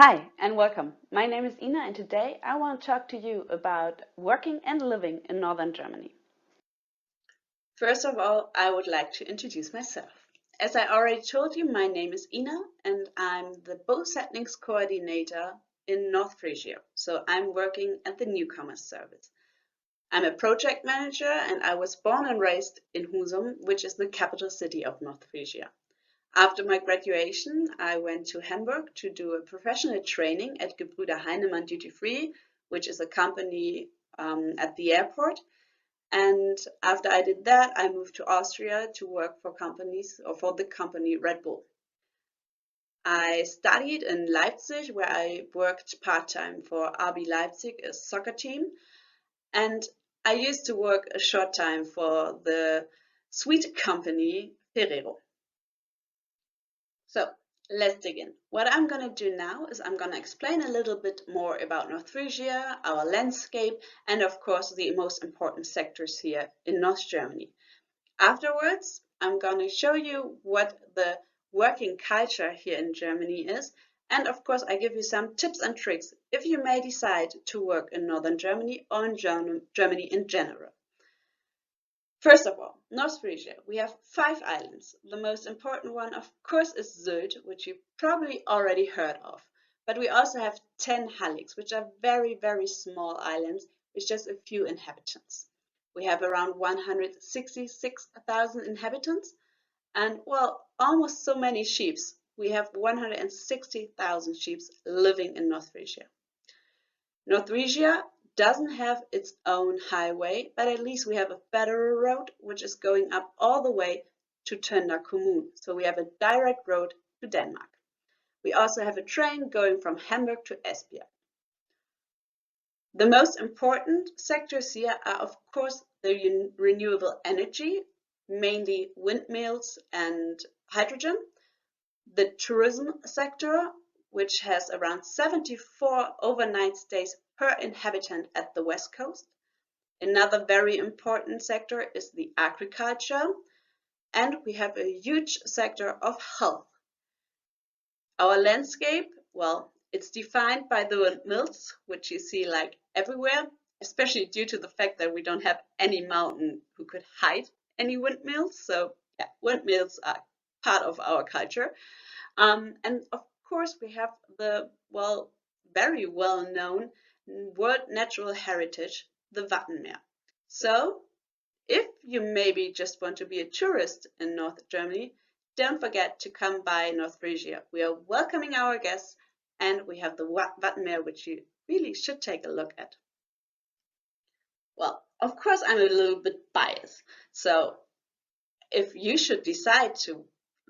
Hi and welcome. My name is Ina and today I want to talk to you about working and living in northern Germany. First of all, I would like to introduce myself. As I already told you, my name is Ina and I'm the Bosetnings coordinator in Nordfrisia. So I'm working at the newcomers service. I'm a project manager and I was born and raised in Husum, which is the capital city of Nordfrisia. After my graduation, I went to Hamburg to do a professional training at Gebrüder Heinemann Duty Free, which is a company at the airport. And after I did that, I moved to Austria to work for companies or for the company Red Bull. I studied in Leipzig, where I worked part-time for RB Leipzig, a soccer team. And I used to work a short time for the sweet company Ferrero. So let's dig in. What I'm going to do now is I'm going to explain a little bit more about Nordfrisia, our landscape, and of course the most important sectors here in North Germany. Afterwards, I'm going to show you what the working culture here in Germany is. And of course, I give you some tips and tricks if you may decide to work in Northern Germany or in Germany in general. First of all, North Frisia. We have 5 islands. The most important one, of course, is Sylt, which you probably already heard of. But we also have 10 Hallics, which are very, very small islands with just a few inhabitants. We have around 166,000 inhabitants and, well, almost so many sheep. We have 160,000 sheep living in North Frisia. Nordfrisia doesn't have its own highway, but at least we have a federal road which is going up all the way to Tønder Kommune. So we have a direct road to Denmark. We also have a train going from Hamburg to Esbjerg. The most important sectors here are, of course, the renewable energy, mainly windmills and hydrogen, the tourism sector, which has around 74 overnight stays per inhabitant at the west coast. Another very important sector is the agriculture, and we have a huge sector of health. Our landscape, well, it's defined by the windmills, which you see like everywhere, especially due to the fact that we don't have any mountain who could hide any windmills. So yeah, windmills are part of our culture. And of course, we have the, well, very well-known World Natural Heritage, the Wattenmeer. So if you maybe just want to be a tourist in North Germany, don't forget to come by Nordfrisia. We are welcoming our guests and we have the Wattenmeer, which you really should take a look at. Well, of course, I'm a little bit biased. So if you should decide to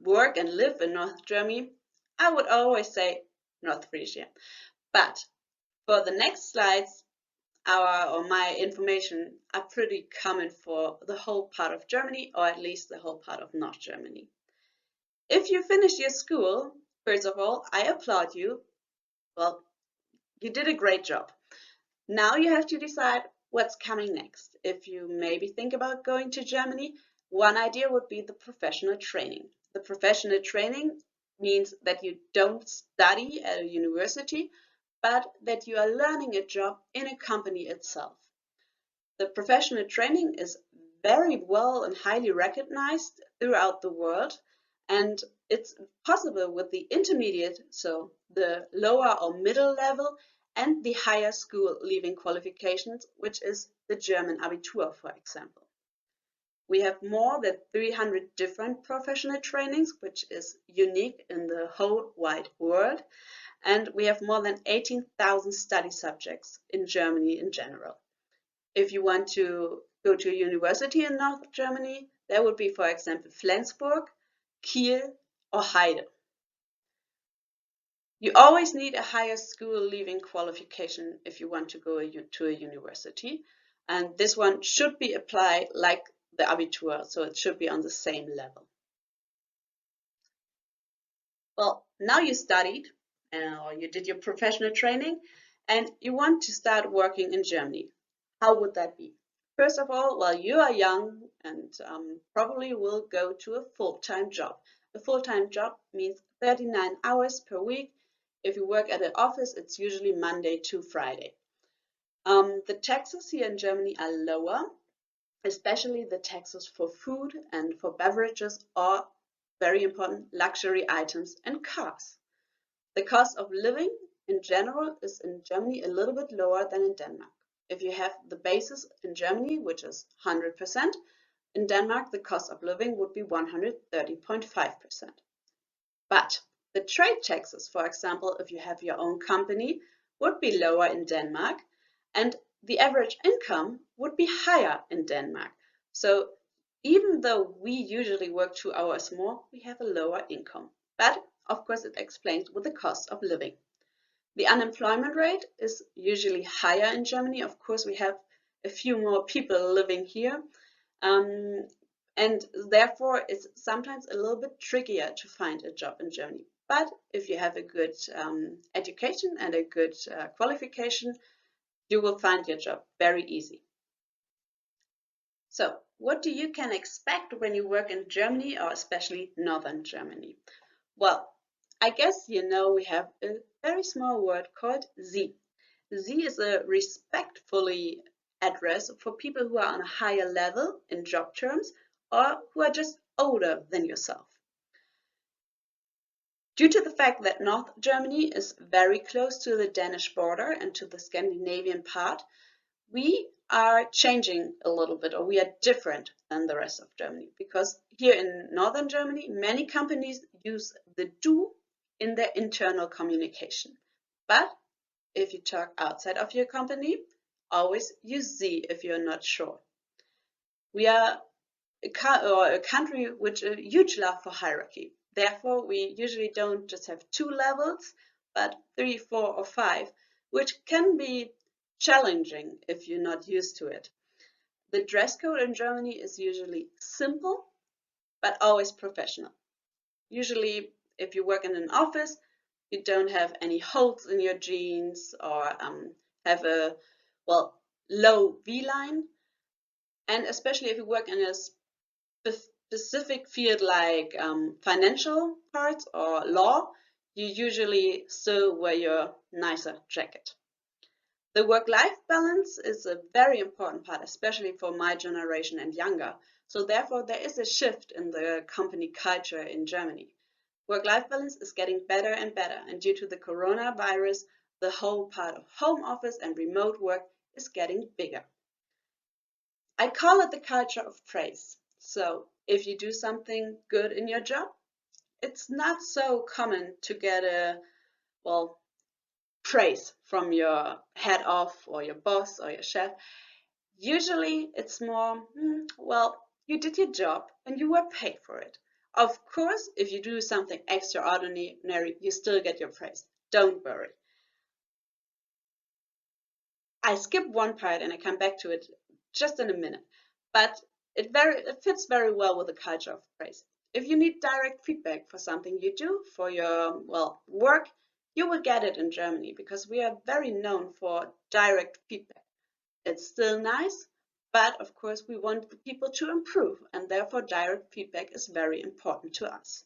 work and live in North Germany, I would always say Nordfrisia. But for the next slides, my information are pretty common for the whole part of Germany, or at least the whole part of North Germany. If you finish your school, first of all, I applaud you. Well, you did a great job. Now you have to decide what's coming next. If you maybe think about going to Germany, one idea would be the professional training. The professional training means that you don't study at a university, but that you are learning a job in a company itself. The professional training is very well and highly recognized throughout the world, and it's possible with the intermediate, so the lower or middle level, and the higher school leaving qualifications, which is the German Abitur, for example. We have more than 300 different professional trainings, which is unique in the whole wide world. And we have more than 18,000 study subjects in Germany in general. If you want to go to a university in North Germany, that would be, for example, Flensburg, Kiel, or Heide. You always need a higher school leaving qualification if you want to go to a university. And this one should be applied like the Abitur, so it should be on the same level. Well, now you studied, or you did your professional training, and you want to start working in Germany. How would that be? First of all, while you are young and probably will go to a full-time job. A full-time job means 39 hours per week. If you work at an office, it's usually Monday to Friday. The taxes here in Germany are lower, especially the taxes for food and for beverages or, very important, luxury items and cars. The cost of living in general is in Germany a little bit lower than in Denmark. If you have the basis in Germany, which is 100%, in Denmark the cost of living would be 130.5%. But the trade taxes, for example, if you have your own company, would be lower in Denmark, and the average income would be higher in Denmark. So even though we usually work 2 hours more, we have a lower income. But of course, it explains with the cost of living. The unemployment rate is usually higher in Germany. Of course, we have a few more people living here. And therefore, it's sometimes a little bit trickier to find a job in Germany. But if you have a good education and a good qualification, you will find your job very easy. So, what you can expect when you work in Germany, or especially Northern Germany? Well, I guess you know we have a very small word called Sie. Sie is a respectfully address for people who are on a higher level in job terms or who are just older than yourself. Due to the fact that North Germany is very close to the Danish border and to the Scandinavian part, we are changing a little bit, or we are different than the rest of Germany, because here in Northern Germany, many companies use the du in their internal communication. But if you talk outside of your company, always use Sie if you're not sure. We are a country with a huge love for hierarchy. Therefore, we usually don't just have 2 levels, but 3, 4, or 5, which can be challenging if you're not used to it. The dress code in Germany is usually simple, but always professional. Usually, if you work in an office, you don't have any holes in your jeans or have a, low V-line. And especially if you work in a specific field like financial parts or law, you usually still wear your nicer jacket. The work-life balance is a very important part, especially for my generation and younger. So therefore, there is a shift in the company culture in Germany. Work-life balance is getting better and better, and due to the coronavirus, the whole part of home office and remote work is getting bigger. I call it the culture of praise. So if you do something good in your job, it's not so common to get praise from your head off or your boss or your chef. Usually it's more, you did your job and you were paid for it. Of course, if you do something extraordinary, you still get your praise. Don't worry. I skip one part and I come back to it just in a minute, but it fits very well with the culture of praise. If you need direct feedback for something you do for your work, you will get it in Germany because we are very known for direct feedback. It's still nice, but of course we want the people to improve, and therefore direct feedback is very important to us.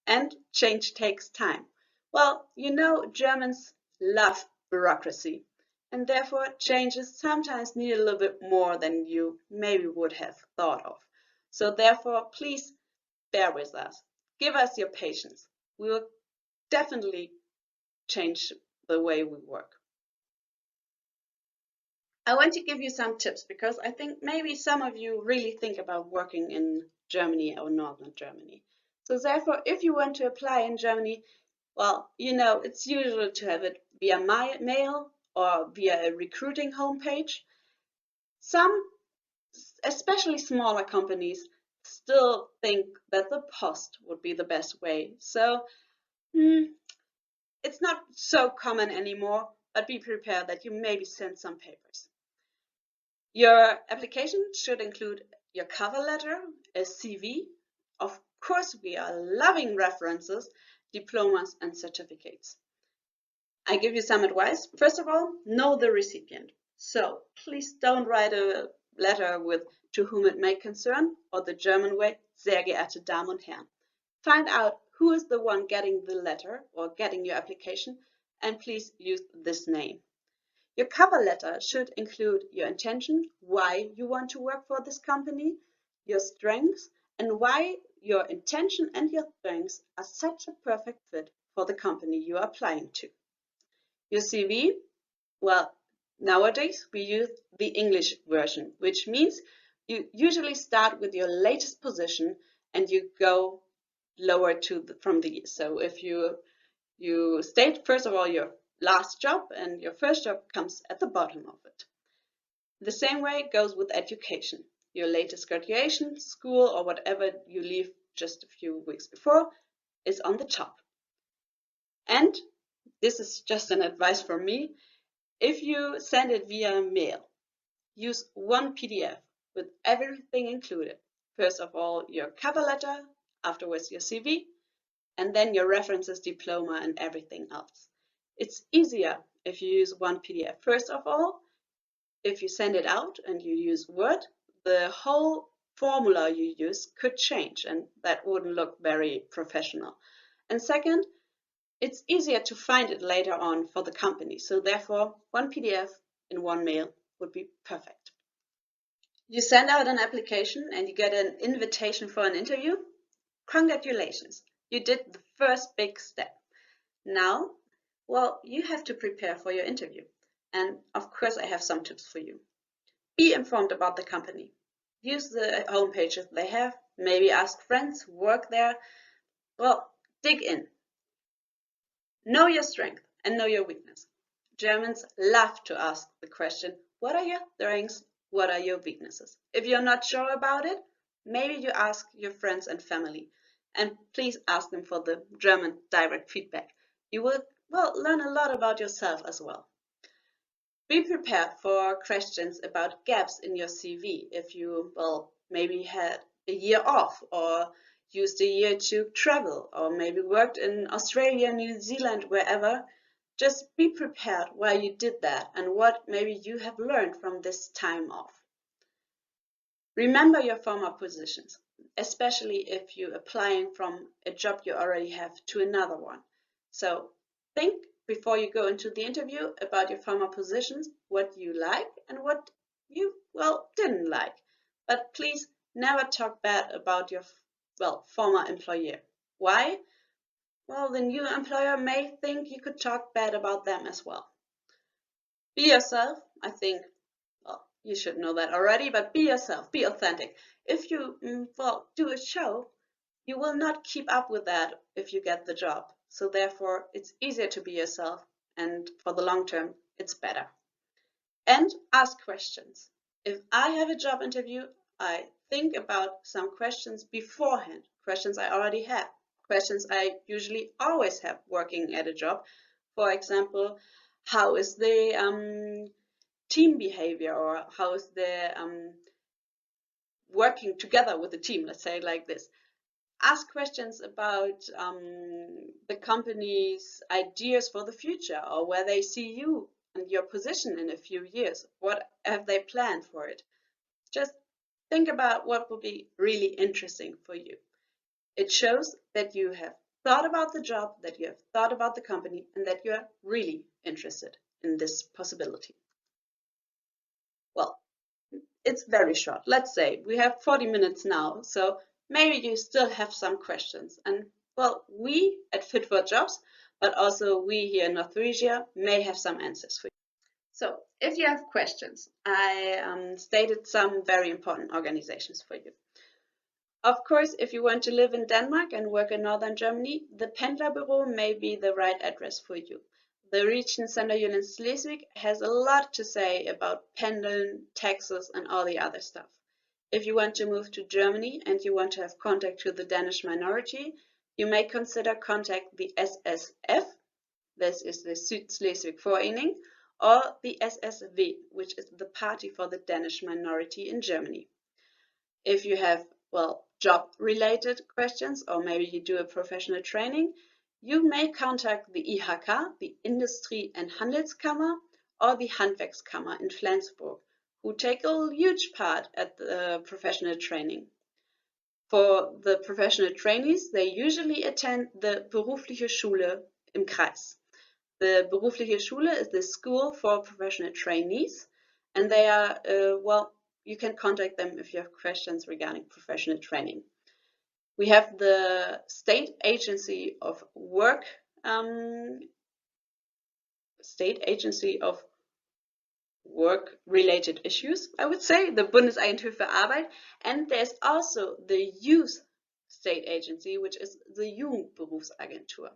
And change takes time. Well, you know, Germans love bureaucracy, and therefore changes sometimes need a little bit more than you maybe would have thought of. So therefore, please bear with us. Give us your patience. We will definitely change the way we work. I want to give you some tips because I think maybe some of you really think about working in Germany or Northern Germany. So therefore, if you want to apply in Germany, well, you know, it's usual to have it via mail or via a recruiting homepage. Some, especially smaller companies, still think that the post would be the best way. So it's not so common anymore, but be prepared that you maybe send some papers. Your application should include your cover letter, a CV. Of course, we are loving references, diplomas, and certificates. I give you some advice. First of all, know the recipient. So please don't write a letter with "to whom it may concern" or the German way, "sehr geehrte Damen und Herren." Find out who is the one getting the letter or getting your application, and please use this name. Your cover letter should include your intention, why you want to work for this company, your strengths, and why your intention and your strengths are such a perfect fit for the company you are applying to. Your CV, well, nowadays we use the English version, which means you usually start with your latest position and you go lower from the years. So if you state first of all your last job, and your first job comes at the bottom of it. The same way goes with education. Your latest graduation, school, or whatever you leave just a few weeks before is on the top. And this is just an advice from me. If you send it via mail, use one PDF with everything included. First of all, your cover letter, afterwards your CV, and then your references, diploma, and everything else. It's easier if you use one PDF. First of all, if you send it out and you use Word, the whole formula you use could change, and that wouldn't look very professional. And second, it's easier to find it later on for the company. So therefore, one PDF in one mail would be perfect. You send out an application and you get an invitation for an interview. Congratulations, you did the first big step. Now, well, you have to prepare for your interview. And of course, I have some tips for you. Be informed about the company. Use the homepages they have. Maybe ask friends who work there. Well, dig in. Know your strength and know your weakness. Germans love to ask the question, what are your strengths? What are your weaknesses? If you're not sure about it, maybe you ask your friends and family. And please ask them for the German direct feedback. You will, well, learn a lot about yourself as well. Be prepared for questions about gaps in your CV. If you, well, maybe had a year off or used a year to travel or maybe worked in Australia, New Zealand, wherever, just be prepared why you did that and what maybe you have learned from this time off. Remember your former positions, especially if you're applying from a job you already have to another one. So think before you go into the interview about your former positions, what you like and what you, well, didn't like. But please never talk bad about your, well, former employer. Why? Well, the new employer may think you could talk bad about them as well. Be yourself. I think, well, you should know that already, but be yourself, be authentic. If you, well, do a show, you will not keep up with that if you get the job. So therefore, it's easier to be yourself, and for the long term, it's better. And ask questions. If I have a job interview, I think about some questions beforehand, questions I already have, questions I usually always have working at a job. For example, how is the team behavior, or how is the working together with the team, let's say it like this. Ask questions about the company's ideas for the future, or where they see you and your position in a few years. What have they planned for it? Just think about what will be really interesting for you. It shows that you have thought about the job, that you have thought about the company, and that you are really interested in this possibility. Well, it's very short. Let's say we have 40 minutes now, so maybe you still have some questions. And well, we at Fit for Jobs, but also we here in Nordfrisia may have some answers for you. So if you have questions, I stated some very important organizations for you. Of course, if you want to live in Denmark and work in northern Germany, the Pendlerbüro may be the right address for you. The region Sønderjylland-Slesvig has a lot to say about pendeln, taxes, and all the other stuff. If you want to move to Germany and you want to have contact to the Danish minority, you may consider contact the SSF, this is the Sydslesvig Forening, or the SSV, which is the party for the Danish minority in Germany. If you have, well, job-related questions, or maybe you do a professional training, you may contact the IHK, the Industrie- and Handelskammer, or the Handwerkskammer in Flensburg, who take a huge part at the professional training. For the professional trainees, they usually attend the berufliche Schule im Kreis. The berufliche Schule is the school for professional trainees, and they are, well, you can contact them if you have questions regarding professional training. We have the State Agency of Work, State Agency of Work-related issues, I would say, the Bundesagentur für Arbeit, and there's also the Youth State Agency, which is the Jugendberufsagentur.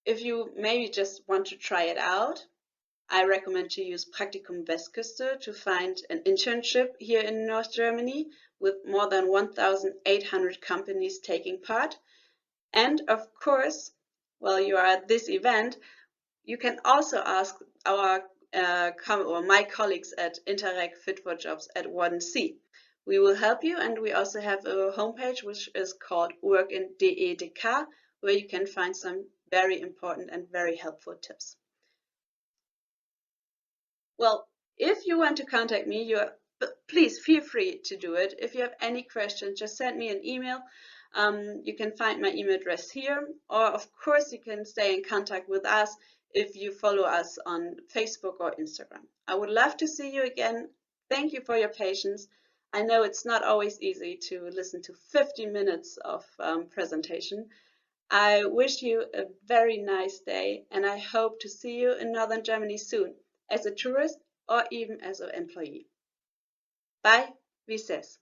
If you maybe just want to try it out, I recommend to use Praktikum Westküste to find an internship here in North Germany with more than 1,800 companies taking part. And of course, while you are at this event, you can also ask our or my colleagues at Interreg Fit for Jobs at 1C. We will help you, and we also have a homepage which is called workin.de.dk, where you can find some very important and very helpful tips. Well, if you want to contact me, please feel free to do it. If you have any questions, just send me an email. You can find my email address here, or of course you can stay in contact with us if you follow us on Facebook or Instagram. I would love to see you again. Thank you for your patience. I know it's not always easy to listen to 50 minutes of presentation. I wish you a very nice day, and I hope to see you in Northern Germany soon, as a tourist or even as an employee. Bye, wie ses.